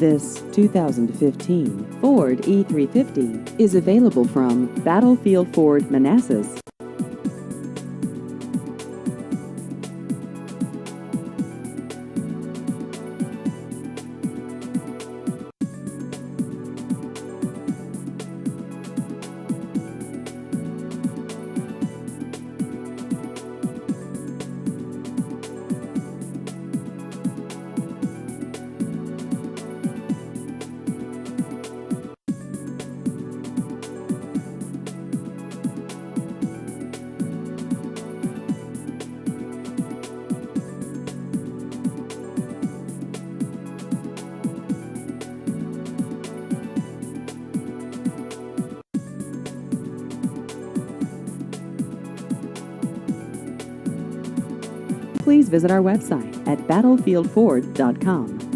This 2015 Ford E350 is available from Battlefield Ford Manassas. Please visit our website at battlefieldford.com.